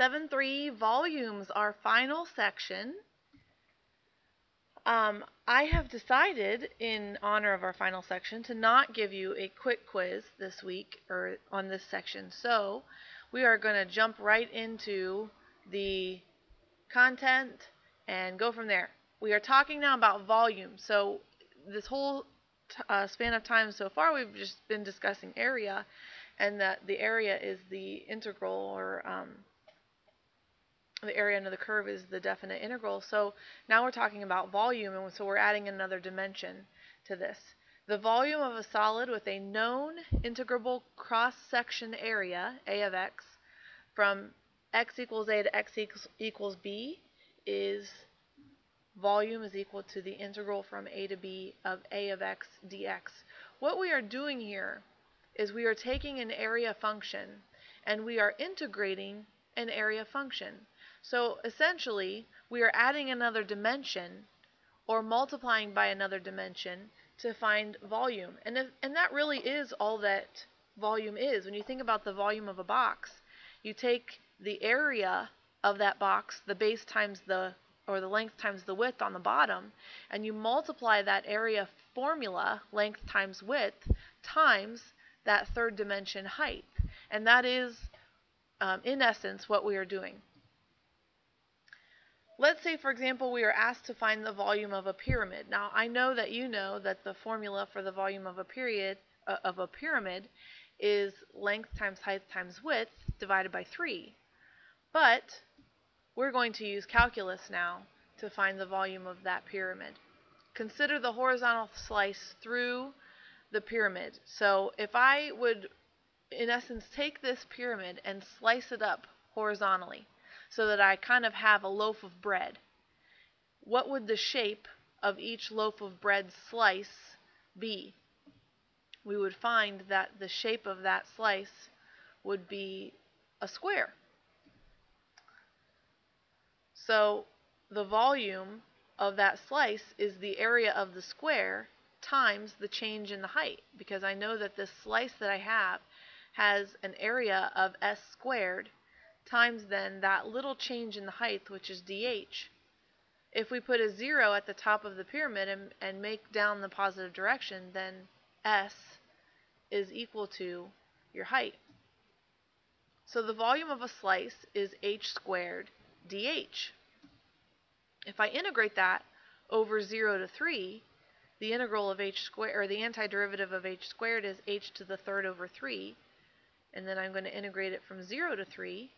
7.3 volumes, our final section. I have decided, in honor of our final section, to not give you a quick quiz this week or on this section. So we are going to jump right into the content and go from there. We are talking now about volume. So this whole span of time so far, we've just been discussing area, and that the area is the integral, or the area under the curve is the definite integral. So now we're talking about volume, and so we're adding another dimension to this. The volume of a solid with a known integrable cross-section area, A of x, from x equals a to x equals b, is volume is equal to the integral from a to b of a of x dx. What we are doing here is we are taking an area function and we are integrating an area function. So essentially, we are adding another dimension or multiplying by another dimension to find volume. And that really is all that volume is. When you think about the volume of a box, you take the area of that box, the base times the length times the width on the bottom, and you multiply that area formula, length times width, times that third dimension height. And that is, in essence, what we are doing. Let's say, for example, we are asked to find the volume of a pyramid. Now, I know that you know that the formula for the volume of a pyramid is length times height times width divided by 3. But we're going to use calculus now to find the volume of that pyramid. Consider the horizontal slice through the pyramid. So if I would, in essence, take this pyramid and slice it up horizontally so that I kind of have a loaf of bread, what would the shape of each loaf of bread slice be? We would find that the shape of that slice would be a square. So the volume of that slice is the area of the square times the change in the height, because I know that this slice that I have has an area of s squared times then that little change in the height, which is dh. If we put a 0 at the top of the pyramid and make down the positive direction, then s is equal to your height. So the volume of a slice is h squared dh. If I integrate that over 0 to 3, the integral of h squared, or the antiderivative of h squared, is h to the third over 3. And then I'm going to integrate it from 0 to 3.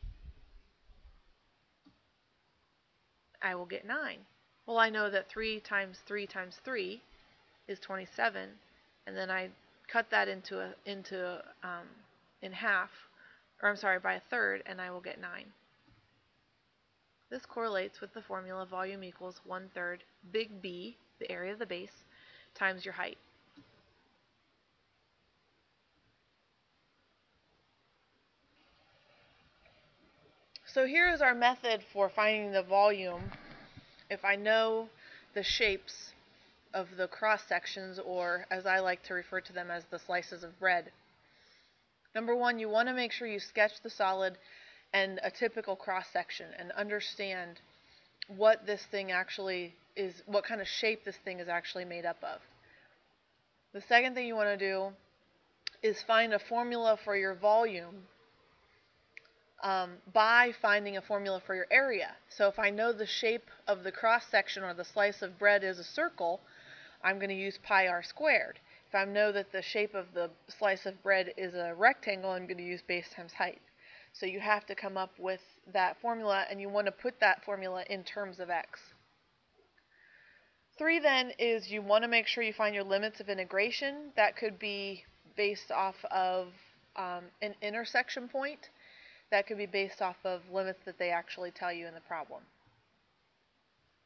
I will get 9. Well, I know that 3 times 3 times 3 is 27, and then I cut that in half, or I'm sorry, by a third, and I will get 9. This correlates with the formula volume equals 1/3 big B, the area of the base, times your height. So here is our method for finding the volume if I know the shapes of the cross sections, or as I like to refer to them as the slices of bread. Number one, you want to make sure you sketch the solid and a typical cross section and understand what this thing actually is, what kind of shape this thing is actually made up of. The second thing you want to do is find a formula for your volume by finding a formula for your area. So if I know the shape of the cross section or the slice of bread is a circle, I'm going to use pi r squared. If I know that the shape of the slice of bread is a rectangle, I'm going to use base times height. So you have to come up with that formula, and you want to put that formula in terms of x. 3 then is you want to make sure you find your limits of integration. That could be based off of an intersection point. That could be based off of limits that they actually tell you in the problem.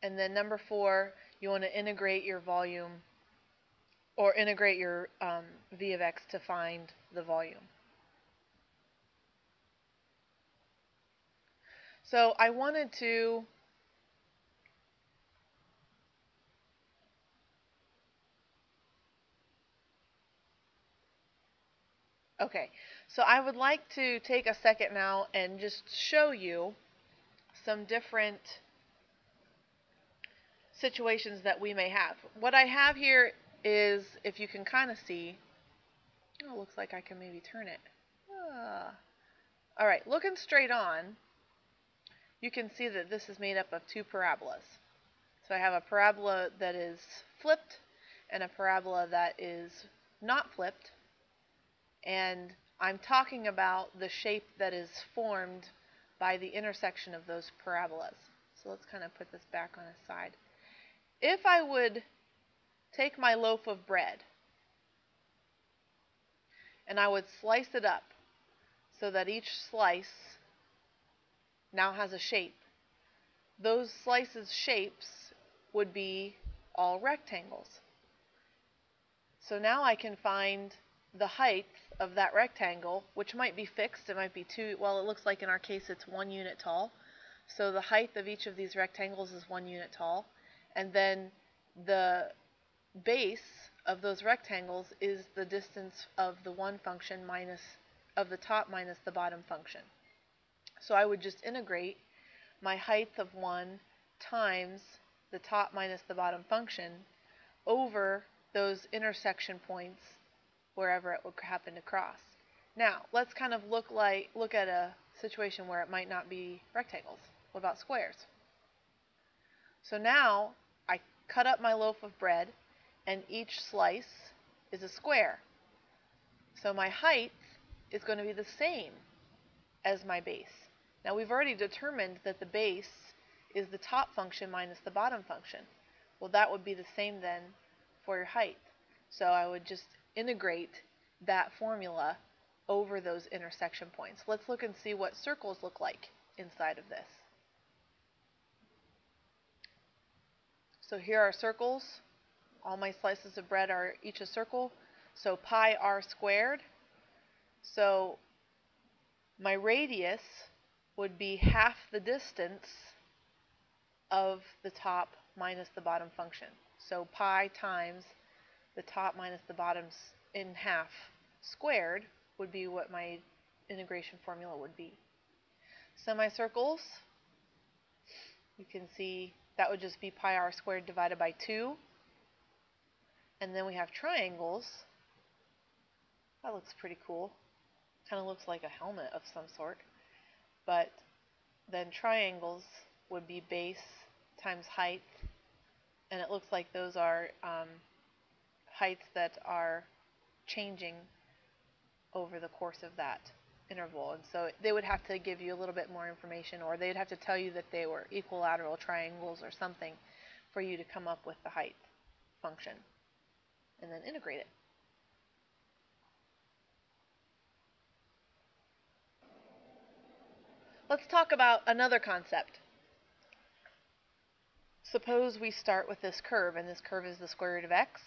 And then number 4, you want to integrate your volume, or integrate your v of x to find the volume. So I wanted to Okay, so I would like to take a second now and just show you some different situations that we may have. What I have here is, if you can kind of see, oh, it looks like I can maybe turn it. Alright, looking straight on, you can see that this is made up of two parabolas. So I have a parabola that is flipped and a parabola that is not flipped, and I'm talking about the shape that is formed by the intersection of those parabolas. So let's kind of put this back on its side. If I would take my loaf of bread and I would slice it up so that each slice now has a shape, those slices' shapes would be all rectangles. So now I can find the height of that rectangle, which might be fixed. It might be well, it looks like in our case it's 1 unit tall. So the height of each of these rectangles is 1 unit tall. And then the base of those rectangles is the distance of the one function of the top minus the bottom function. So I would just integrate my height of 1 times the top minus the bottom function over those intersection points wherever it would happen to cross. Now, let's kind of look at a situation where it might not be rectangles. What about squares? So now I cut up my loaf of bread and each slice is a square. So my height is going to be the same as my base. Now we've already determined that the base is the top function minus the bottom function. Well, that would be the same then for your height. So I would just integrate that formula over those intersection points. Let's look and see what circles look like inside of this. So here are circles. All my slices of bread are each a circle. So pi r squared. So my radius would be half the distance of the top minus the bottom function. So pi times the top minus the bottom in half squared would be what my integration formula would be. Semicircles, you can see that would just be pi r squared divided by 2. And then we have triangles. That looks pretty cool. Kind of looks like a helmet of some sort. But then triangles would be base times height. And it looks like those are heights that are changing over the course of that interval. And so they would have to give you a little bit more information, or they'd have to tell you that they were equilateral triangles or something for you to come up with the height function and then integrate it. Let's talk about another concept. Suppose we start with this curve, and this curve is the square root of x.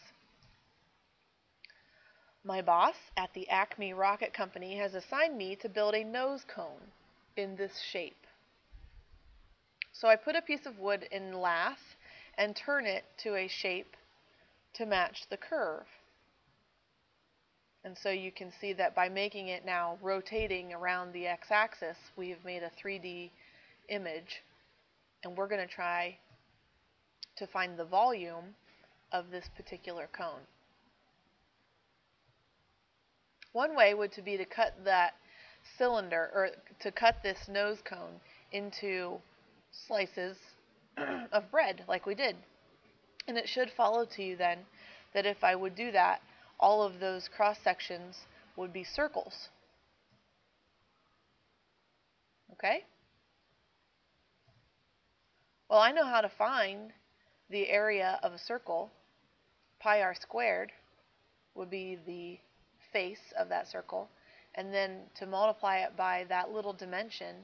My boss at the Acme Rocket Company has assigned me to build a nose cone in this shape. So I put a piece of wood in lath and turn it to a shape to match the curve. And so you can see that by making it now rotating around the x-axis, we've made a 3D image, and we're going to try to find the volume of this particular cone. One way would be to cut that cylinder, or to cut this nose cone into slices of bread like we did. And it should follow to you then that if I would do that, all of those cross sections would be circles. Okay? Well, I know how to find the area of a circle. Pi r squared would be the face of that circle, and then to multiply it by that little dimension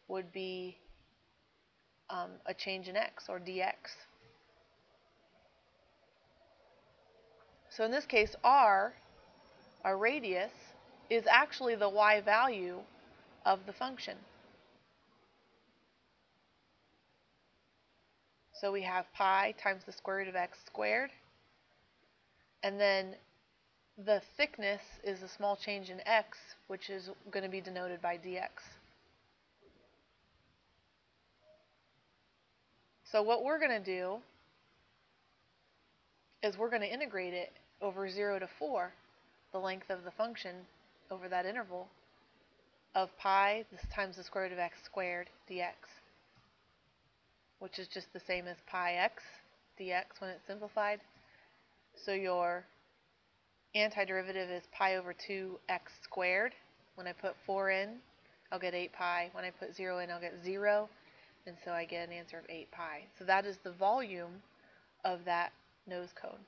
would be a change in x, or dx. So in this case, our radius, is actually the y value of the function. So we have pi times the square root of x squared, and then the thickness is a small change in x, which is going to be denoted by dx. So what we're going to do is we're going to integrate it over 0 to 4, the length of the function over that interval of pi times the square root of x squared dx, which is just the same as pi x dx when it's simplified. So your antiderivative is pi over 2x squared. When I put 4 in, I'll get 8 pi. When I put 0 in, I'll get 0. And so I get an answer of 8 pi. So that is the volume of that nose cone.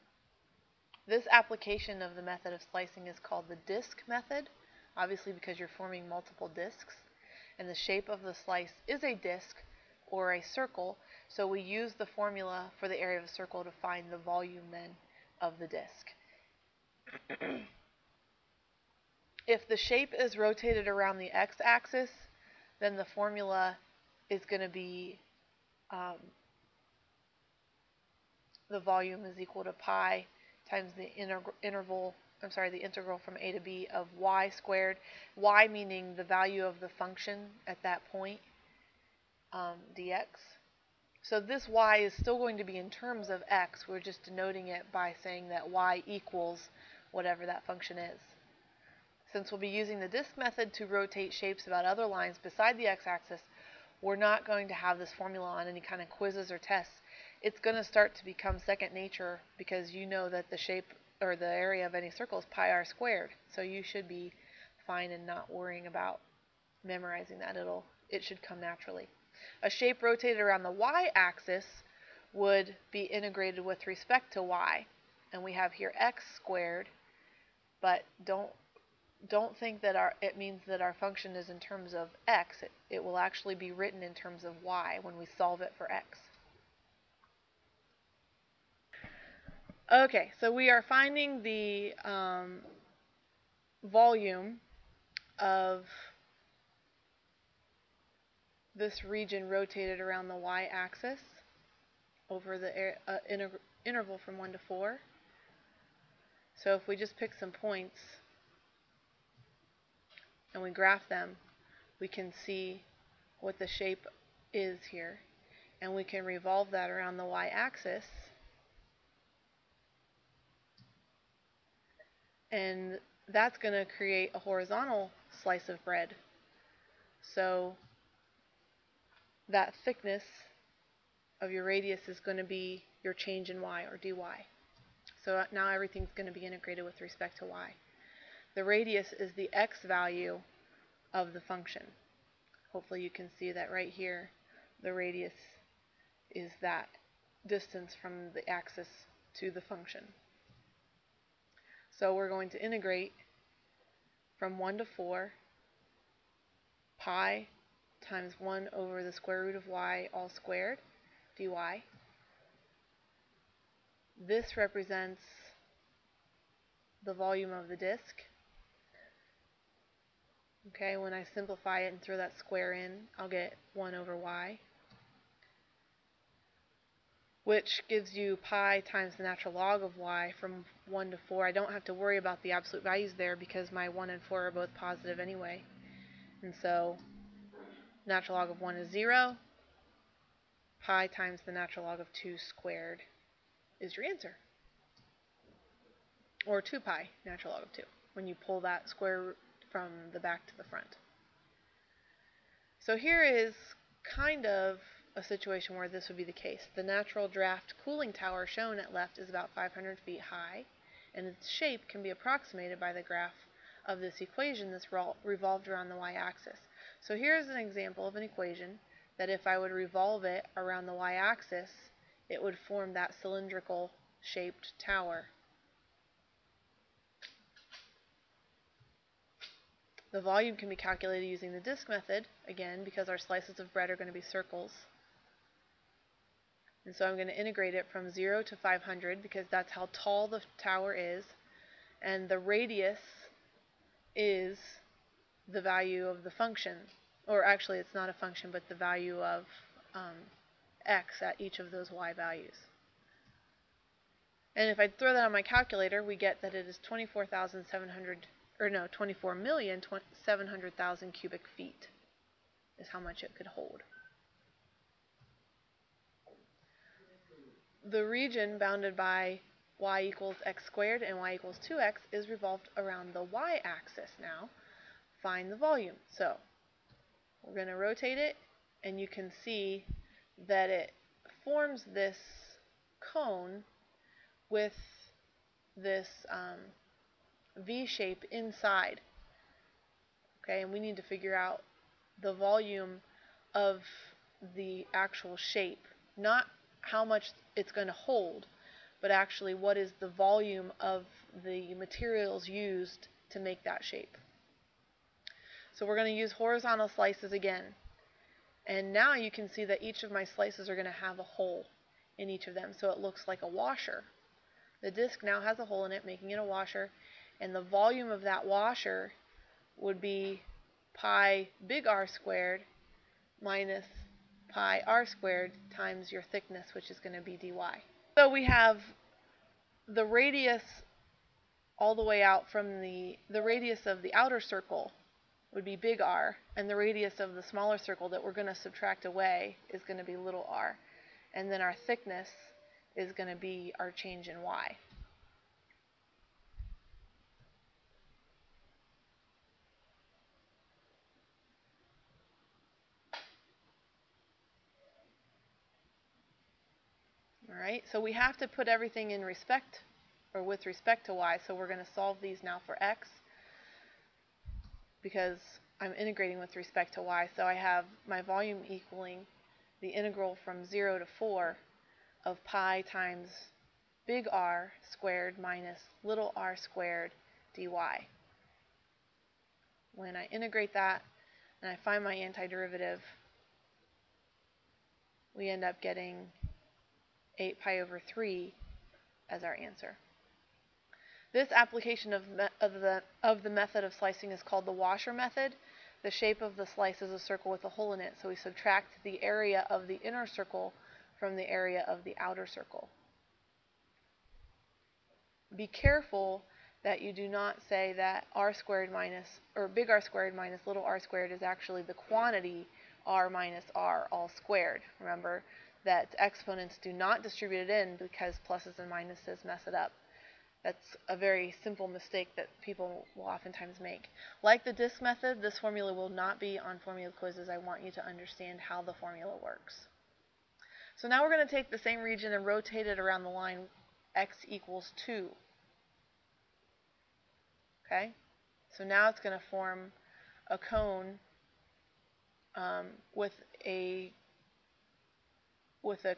This application of the method of slicing is called the disk method, obviously because you're forming multiple disks. And the shape of the slice is a disk or a circle, so we use the formula for the area of a circle to find the volume then of the disk. If the shape is rotated around the x-axis, then the formula is going to be the volume is equal to pi times the integral from a to b of y squared, y meaning the value of the function at that point, dx. So this y is still going to be in terms of x. We're just denoting it by saying that y equals whatever that function is. Since we'll be using the disk method to rotate shapes about other lines beside the x-axis, we're not going to have this formula on any kind of quizzes or tests. It's going to start to become second nature because you know that the shape or the area of any circle is pi r squared. So you should be fine and not worrying about memorizing that. It should come naturally. A shape rotated around the y-axis would be integrated with respect to y. And we have here x squared, but don't think that it means that our function is in terms of x. It will actually be written in terms of y when we solve it for x. Okay, so we are finding the volume of this region rotated around the y-axis over the interval from 1 to 4. So if we just pick some points and we graph them, we can see what the shape is here. And we can revolve that around the y-axis. And that's going to create a horizontal slice of bread. So that thickness of your radius is going to be your change in y, or dy. So now everything's going to be integrated with respect to y. The radius is the x value of the function. Hopefully you can see that right here. The radius is that distance from the axis to the function. So we're going to integrate from 1 to 4 pi times 1 over the square root of y all squared dy. This represents the volume of the disk. Okay, when I simplify it and throw that square in, I'll get 1 over y, which gives you pi times the natural log of y from 1 to 4. I don't have to worry about the absolute values there because my 1 and 4 are both positive anyway. And so natural log of 1 is 0. Pi times the natural log of 2 squared is your answer. Or 2 pi natural log of 2 when you pull that square root from the back to the front. So here is kind of a situation where this would be the case. The natural draft cooling tower shown at left is about 500 feet high, and its shape can be approximated by the graph of this equation that's revolved around the y-axis. So here's an example of an equation that if I would revolve it around the y-axis, it would form that cylindrical shaped tower. The volume can be calculated using the disk method, again, because our slices of bread are going to be circles. And so I'm going to integrate it from 0 to 500 because that's how tall the tower is. And the radius is the value of the function. Or actually, it's not a function, but the value of x at each of those y values. And if I throw that on my calculator, we get that it is 24,700,000 cubic feet is how much it could hold. the region bounded by y equals x squared and y equals 2x is revolved around the y-axis now. Find the volume. So we're going to rotate it, and you can see that it forms this cone with this V shape inside. Okay, and we need to figure out the volume of the actual shape, not how much it's going to hold, but actually what is the volume of the materials used to make that shape. So we're going to use horizontal slices again. And now you can see that each of my slices are going to have a hole in each of them, so it looks like a washer. The disc now has a hole in it, making it a washer, and the volume of that washer would be pi big R squared minus pi R squared times your thickness, which is going to be dy. So we have the radius all the way out from the radius of the outer circle would be big R, and the radius of the smaller circle that we're going to subtract away is going to be little r. And then our thickness is going to be our change in y. Alright, so we have to put everything in respect, or with respect to y, so we're going to solve these now for x, because I'm integrating with respect to y, so I have my volume equaling the integral from 0 to 4 of pi times big R squared minus little r squared dy. When I integrate that and I find my antiderivative, we end up getting 8 pi over 3 as our answer. This application of the method of slicing is called the washer method. The shape of the slice is a circle with a hole in it, so we subtract the area of the inner circle from the area of the outer circle. Be careful that you do not say that r squared minus, or big R squared minus little r squared is actually the quantity r minus r all squared. Remember that exponents do not distribute it in because pluses and minuses mess it up. That's a very simple mistake that people will oftentimes make. Like the disc method, this formula will not be on formula quizzes. I want you to understand how the formula works. So now we're going to take the same region and rotate it around the line x equals 2. Okay? So now it's going to form a cone with a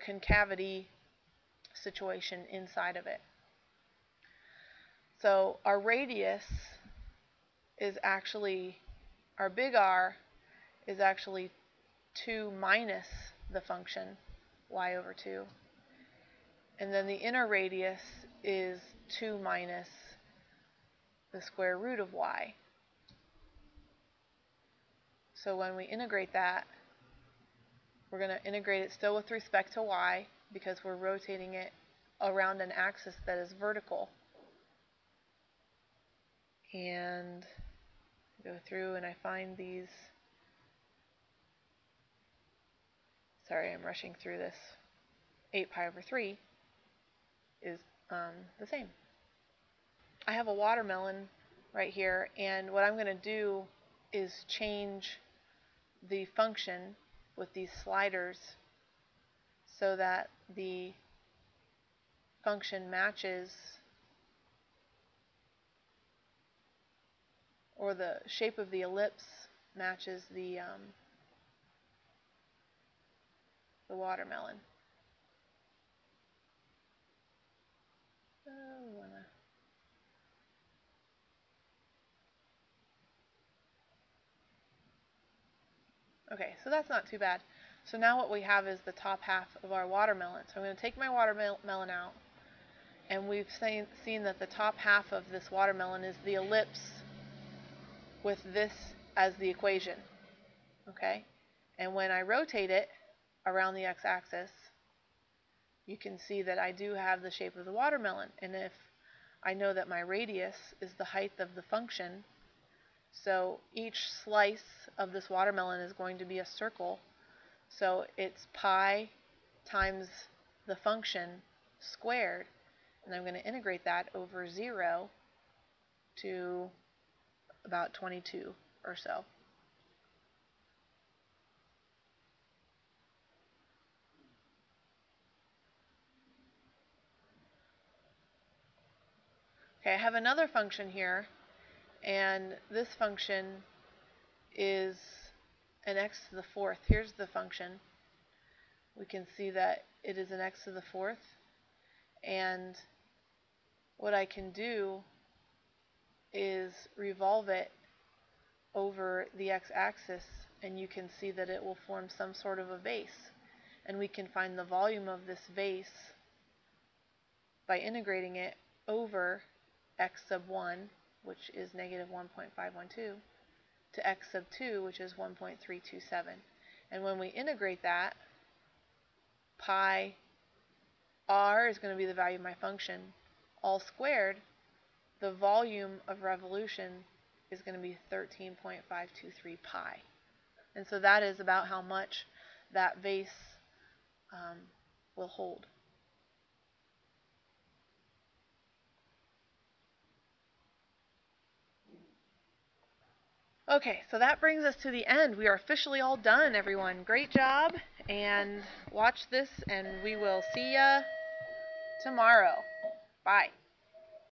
concavity situation inside of it. So our radius is actually, our big R is actually 2 minus the function y over 2. And then the inner radius is 2 minus the square root of y. So when we integrate that, we're going to integrate it still with respect to y because we're rotating it around an axis that is vertical. And go through and I find these, sorry, I'm rushing through this, 8 pi over 3 is the same. I have a watermelon right here, and what I'm going to do is change the function with these sliders so that the function matches, or the shape of the ellipse matches the watermelon. Okay, so that's not too bad. So now what we have is the top half of our watermelon. So I'm going to take my watermelon out, and we've seen that the top half of this watermelon is the ellipse with this as the equation. Okay? And when I rotate it around the x-axis, you can see that I do have the shape of the watermelon. And if I know that my radius is the height of the function, so each slice of this watermelon is going to be a circle. So it's pi times the function squared, and I'm going to integrate that over 0 to about 22 or so. Okay, I have another function here, and this function is an x to the fourth. Here's the function. We can see that it is an x to the fourth, and what I can do is revolve it over the x-axis, and you can see that it will form some sort of a vase, and we can find the volume of this vase by integrating it over x sub 1, which is negative 1.512, to x sub 2, which is 1.327. And when we integrate that, pi r is going to be the value of my function, all squared, the volume of revolution is going to be 13.523 pi. And so that is about how much that vase will hold. Okay, so that brings us to the end. We are officially all done, everyone. Great job, and watch this, and we will see ya tomorrow. Bye.